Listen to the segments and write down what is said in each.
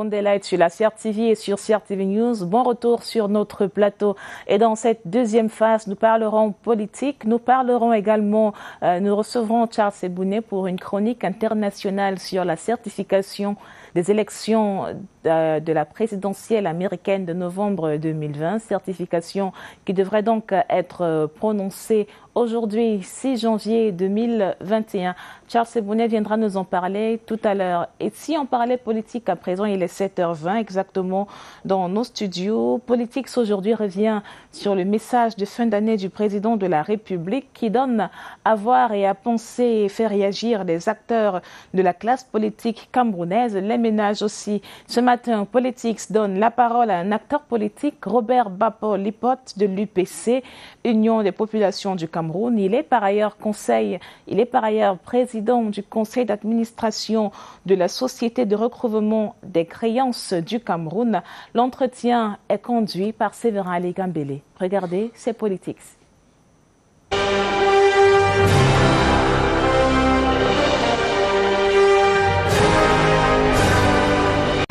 Mandela est sur la CRTV et sur CRTV News. Bon retour sur notre plateau. Et dans cette deuxième phase, nous parlerons politique. Nous parlerons également, nous recevrons Charles Sebounet pour une chronique internationale sur la certification des élections de la présidentielle américaine de novembre 2020, certification qui devrait donc être prononcée aujourd'hui, 6 janvier 2021. Charles Sebounet viendra nous en parler tout à l'heure. Et si on parlait politique à présent, il est 7h20 exactement dans nos studios. Politics aujourd'hui revient sur le message de fin d'année du président de la République qui donne à voir et à penser et faire réagir les acteurs de la classe politique camerounaise, les ménages aussi. Ce matin, Politics donne la parole à un acteur politique, Robert Bapo Lipote de l'UPC, Union des populations du Cameroun. Il est par ailleurs président du conseil d'administration de la Société de recouvrement des créances du Cameroun. L'entretien est conduit par Séverin Ali Gambélé. Regardez, c'est Politics.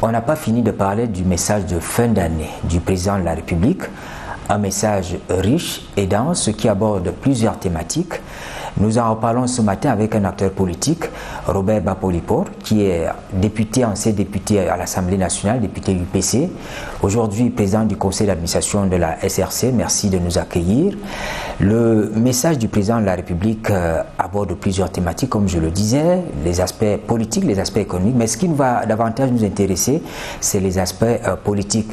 On n'a pas fini de parler du message de fin d'année du président de la République, un message riche et dense qui aborde plusieurs thématiques. Nous en reparlons ce matin avec un acteur politique, Robert Bapolipor, qui est ancien député à l'Assemblée nationale, député UPC, aujourd'hui président du conseil d'administration de la SRC. Merci de nous accueillir. Le message du président de la République aborde plusieurs thématiques, comme je le disais, les aspects politiques, les aspects économiques, mais ce qui va davantage nous intéresser, c'est les aspects politiques.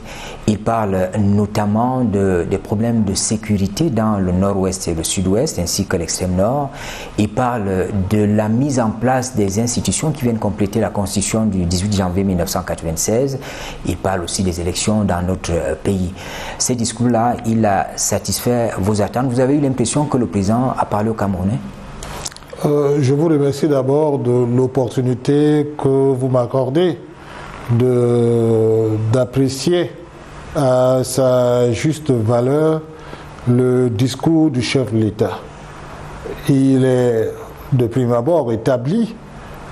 Il parle notamment des problèmes de sécurité dans le nord-ouest et le sud-ouest, ainsi que l'extrême nord. Il parle de la mise en place des institutions qui viennent compléter la Constitution du 18 janvier 1996. Il parle aussi des élections dans notre pays. Ces discours-là, il a satisfait vos attentes. Vous avez eu l'impression que le président a parlé aux Camerounais? Je vous remercie d'abord de l'opportunité que vous m'accordez d'apprécier à sa juste valeur le discours du chef de l'État. Il est de prime abord établi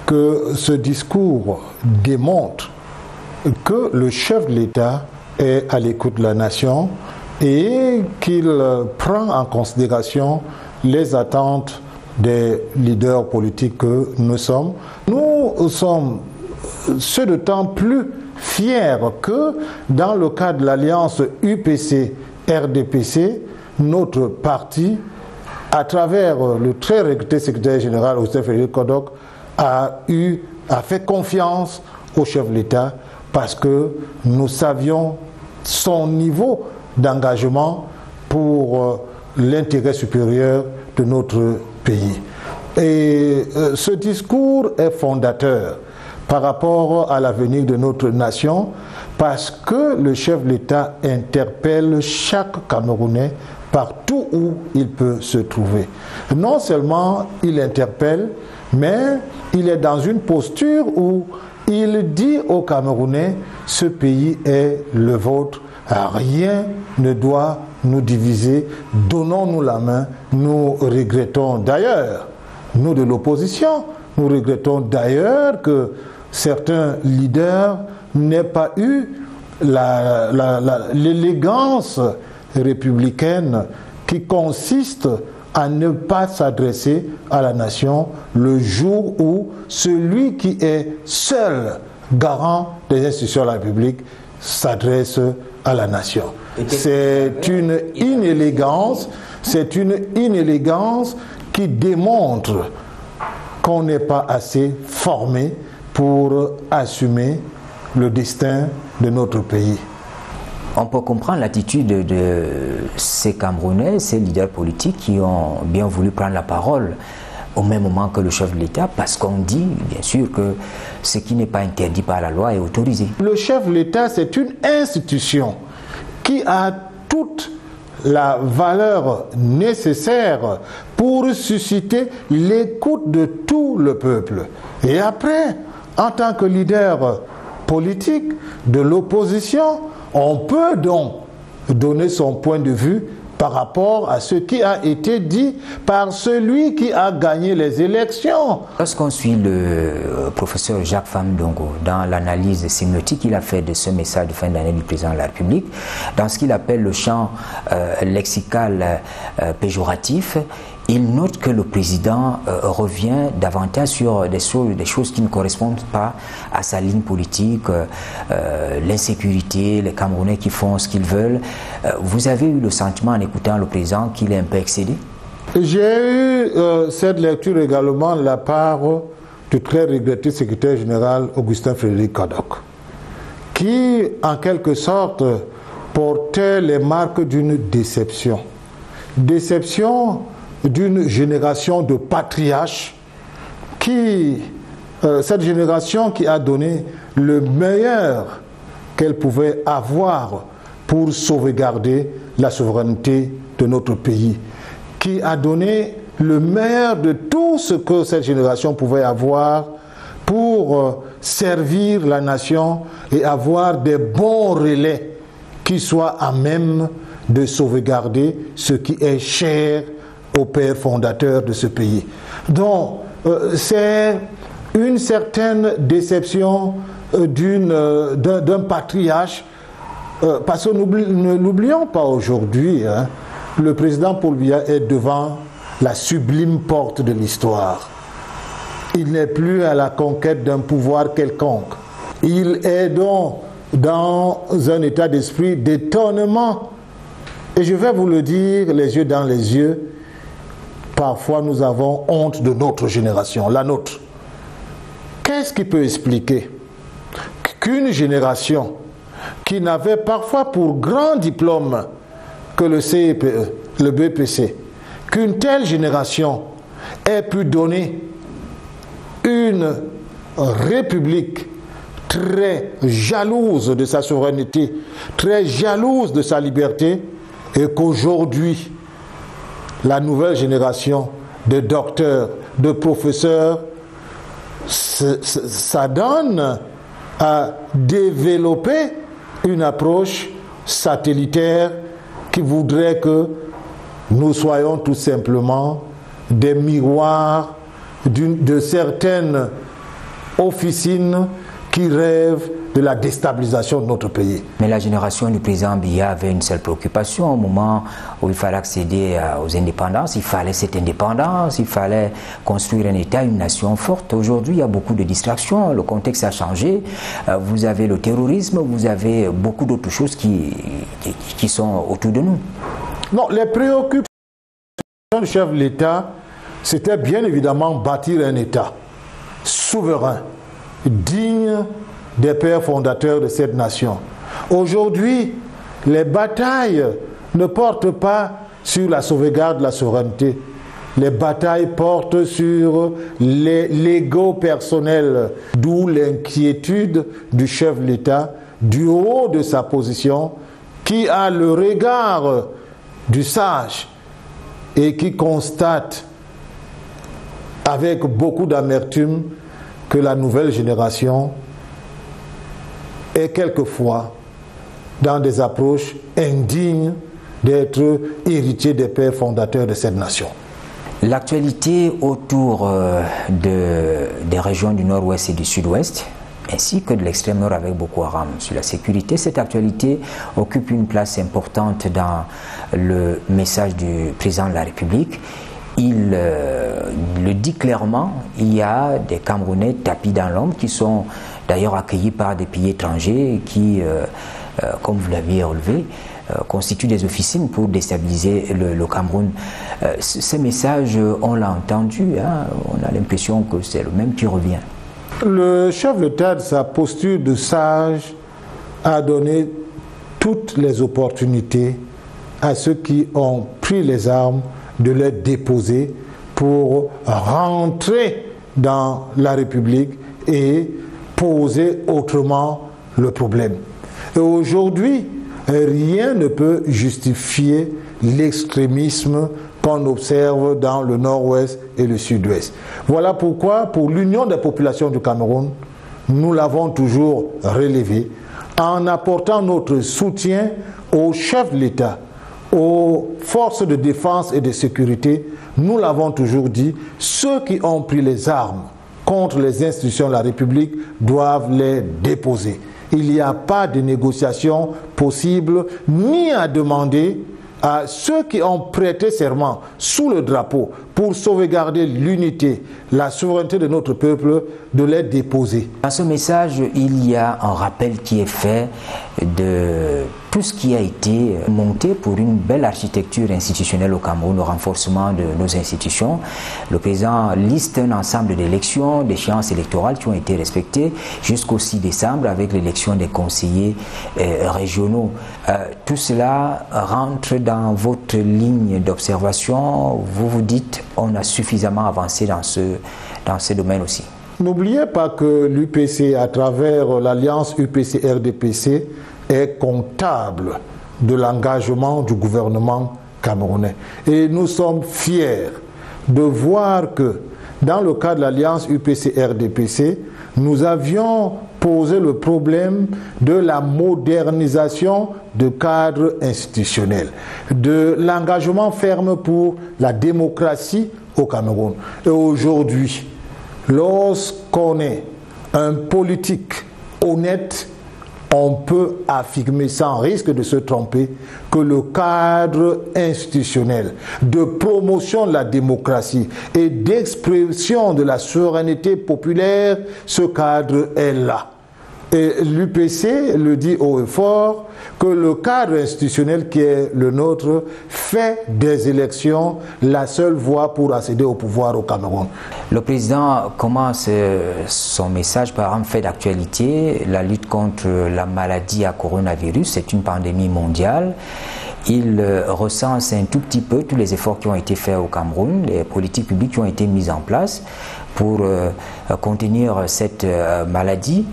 que ce discours démontre que le chef de l'État est à l'écoute de la nation et qu'il prend en considération les attentes des leaders politiques que nous sommes. Nous sommes ce d'autant plus fiers que dans le cadre de l'alliance UPC-RDPC, notre parti, à travers le très regretté secrétaire général Augustin Frédéric Kodok, a fait confiance au chef de l'État parce que nous savions son niveau d'engagement pour l'intérêt supérieur de notre pays. Et ce discours est fondateur par rapport à l'avenir de notre nation parce que le chef de l'État interpelle chaque Camerounais partout où il peut se trouver. Non seulement il interpelle, mais il est dans une posture où il dit aux Camerounais, ce pays est le vôtre, rien ne doit nous diviser, donnons-nous la main. Nous regrettons d'ailleurs, nous de l'opposition, nous regrettons d'ailleurs que certains leaders n'aient pas eu l'élégance républicaine qui consiste à ne pas s'adresser à la nation le jour où celui qui est seul garant des institutions de la République s'adresse à la nation. C'est une inélégance qui démontre qu'on n'est pas assez formé pour assumer le destin de notre pays. On peut comprendre l'attitude de ces Camerounais, ces leaders politiques qui ont bien voulu prendre la parole au même moment que le chef de l'État, parce qu'on dit, bien sûr, que ce qui n'est pas interdit par la loi est autorisé. Le chef de l'État, c'est une institution qui a toute la valeur nécessaire pour susciter l'écoute de tout le peuple. Et après, en tant que leader politique de l'opposition, on peut donc donner son point de vue par rapport à ce qui a été dit par celui qui a gagné les élections. Lorsqu'on suit le professeur Jacques Famdongo dans l'analyse sémiotique qu'il a fait de ce message de fin d'année du président de la République, dans ce qu'il appelle le champ lexical péjoratif, il note que le président revient davantage sur des choses qui ne correspondent pas à sa ligne politique, l'insécurité, les Camerounais qui font ce qu'ils veulent. Vous avez eu le sentiment en écoutant le président qu'il est un peu excédé? J'ai eu cette lecture également de la part du très regretté secrétaire général Augustin Frédéric Kodok, qui en quelque sorte portait les marques d'une déception. Déception d'une génération de patriarches cette génération qui a donné le meilleur qu'elle pouvait avoir pour sauvegarder la souveraineté de notre pays, qui a donné le meilleur de tout ce que cette génération pouvait avoir pour servir la nation et avoir des bons relais qui soient à même de sauvegarder ce qui est cher au père fondateur de ce pays. Donc, c'est une certaine déception d'un patriarche, parce que n'oublions pas aujourd'hui, hein, le président Paul Biya est devant la sublime porte de l'histoire. Il n'est plus à la conquête d'un pouvoir quelconque. Il est donc dans un état d'esprit d'étonnement. Et je vais vous le dire, les yeux dans les yeux, parfois nous avons honte de notre génération, la nôtre. Qu'est-ce qui peut expliquer qu'une génération qui n'avait parfois pour grand diplôme que le CEPE, le BPC, qu'une telle génération ait pu donner une république très jalouse de sa souveraineté, très jalouse de sa liberté, et qu'aujourd'hui, la nouvelle génération de docteurs, de professeurs, ça donne à développer une approche satellitaire qui voudrait que nous soyons tout simplement des miroirs de certaines officines qui rêvent de la déstabilisation de notre pays. Mais la génération du président Biya avait une seule préoccupation au moment où il fallait accéder aux indépendances. Il fallait cette indépendance, il fallait construire un État, une nation forte. Aujourd'hui, il y a beaucoup de distractions, le contexte a changé. Vous avez le terrorisme, vous avez beaucoup d'autres choses qui sont autour de nous. Non, les préoccupations du chef de l'État, c'était bien évidemment bâtir un État souverain, digne des pères fondateurs de cette nation. Aujourd'hui, les batailles ne portent pas sur la sauvegarde de la souveraineté. Les batailles portent sur l'ego personnel, d'où l'inquiétude du chef de l'État, du haut de sa position, qui a le regard du sage et qui constate avec beaucoup d'amertume que la nouvelle génération est quelquefois dans des approches indignes d'être héritier des pères fondateurs de cette nation. L'actualité autour des régions du nord-ouest et du sud-ouest, ainsi que de l'extrême nord avec Boko Haram sur la sécurité, cette actualité occupe une place importante dans le message du président de la République. Il le dit clairement, il y a des Camerounais tapis dans l'ombre qui sont d'ailleurs accueillis par des pays étrangers qui, comme vous l'aviez relevé, constituent des officines pour déstabiliser le Cameroun. Ce message, on l'a entendu, hein, on a l'impression que c'est le même qui revient. Le chef de l'État, de sa posture de sage, a donné toutes les opportunités à ceux qui ont pris les armes de les déposer pour rentrer dans la République et poser autrement le problème. Et aujourd'hui, rien ne peut justifier l'extrémisme qu'on observe dans le nord-ouest et le sud-ouest. Voilà pourquoi, pour l'Union des populations du Cameroun, nous l'avons toujours relevé en apportant notre soutien au chef de l'État, aux forces de défense et de sécurité, nous l'avons toujours dit, ceux qui ont pris les armes contre les institutions de la République doivent les déposer. Il n'y a pas de négociation possible, ni à demander à ceux qui ont prêté serment sous le drapeau pour sauvegarder l'unité, la souveraineté de notre peuple, de les déposer. Dans ce message, il y a un rappel qui est fait de tout ce qui a été monté pour une belle architecture institutionnelle au Cameroun, le renforcement de nos institutions. Le président liste un ensemble d'élections, d'échéances électorales qui ont été respectées jusqu'au 6 décembre avec l'élection des conseillers régionaux. Tout cela rentre dans votre ligne d'observation. Vous vous dites on a suffisamment avancé dans ce domaine aussi. N'oubliez pas que l'UPC, à travers l'alliance UPC-RDPC, est comptable de l'engagement du gouvernement camerounais. Et nous sommes fiers de voir que dans le cadre de l'alliance UPC-RDPC, nous avions posé le problème de la modernisation de cadres institutionnels, de l'engagement ferme pour la démocratie au Cameroun. Et aujourd'hui, lorsqu'on est un politique honnête, on peut affirmer sans risque de se tromper que le cadre institutionnel de promotion de la démocratie et d'expression de la souveraineté populaire, ce cadre est là. Et l'UPC le dit haut et fort que le cadre institutionnel qui est le nôtre fait des élections la seule voie pour accéder au pouvoir au Cameroun. Le président commence son message par un fait d'actualité, la lutte contre la maladie à coronavirus, c'est une pandémie mondiale. Il recense un tout petit peu tous les efforts qui ont été faits au Cameroun, les politiques publiques qui ont été mises en place pour contenir cette maladie.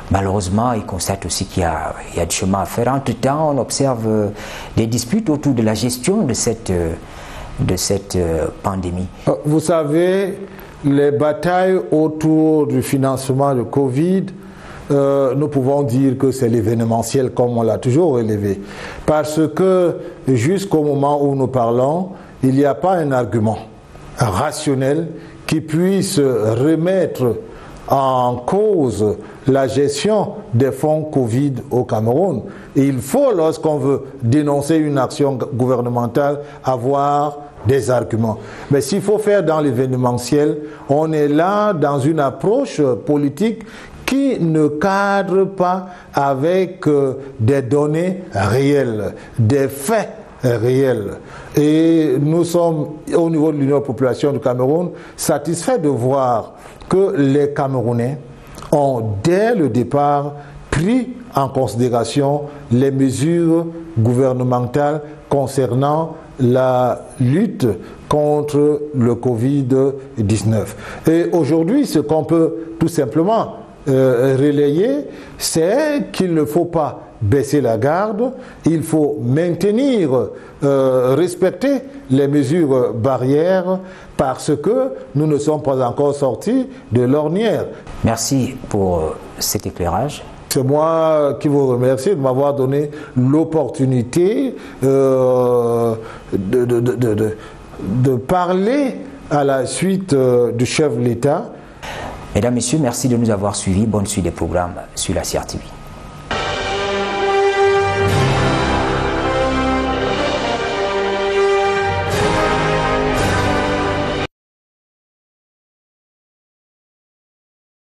Malheureusement, il constate aussi qu'il y a du chemin à faire. Entre-temps, on observe des disputes autour de la gestion de cette pandémie. Vous savez, les batailles autour du financement de Covid, nous pouvons dire que c'est l'événementiel comme on l'a toujours relevé. Parce que jusqu'au moment où nous parlons, il n'y a pas un argument rationnel qui puisse remettre en cause la gestion des fonds Covid au Cameroun. Et il faut, lorsqu'on veut dénoncer une action gouvernementale, avoir des arguments. Mais s'il faut faire dans l'événementiel, on est là dans une approche politique qui ne cadre pas avec des données réelles, des faits réels. Et nous sommes, au niveau de l'Union population du Cameroun, satisfaits de voir que les Camerounais ont, dès le départ, pris en considération les mesures gouvernementales concernant la lutte contre le Covid-19. Et aujourd'hui, ce qu'on peut tout simplement relayer, c'est qu'il ne faut pas baisser la garde, il faut maintenir, respecter les mesures barrières parce que nous ne sommes pas encore sortis de l'ornière. Merci pour cet éclairage. C'est moi qui vous remercie de m'avoir donné l'opportunité de parler à la suite du chef de l'État. Mesdames, Messieurs, merci de nous avoir suivis. Bonne suite des programmes sur la CRTV.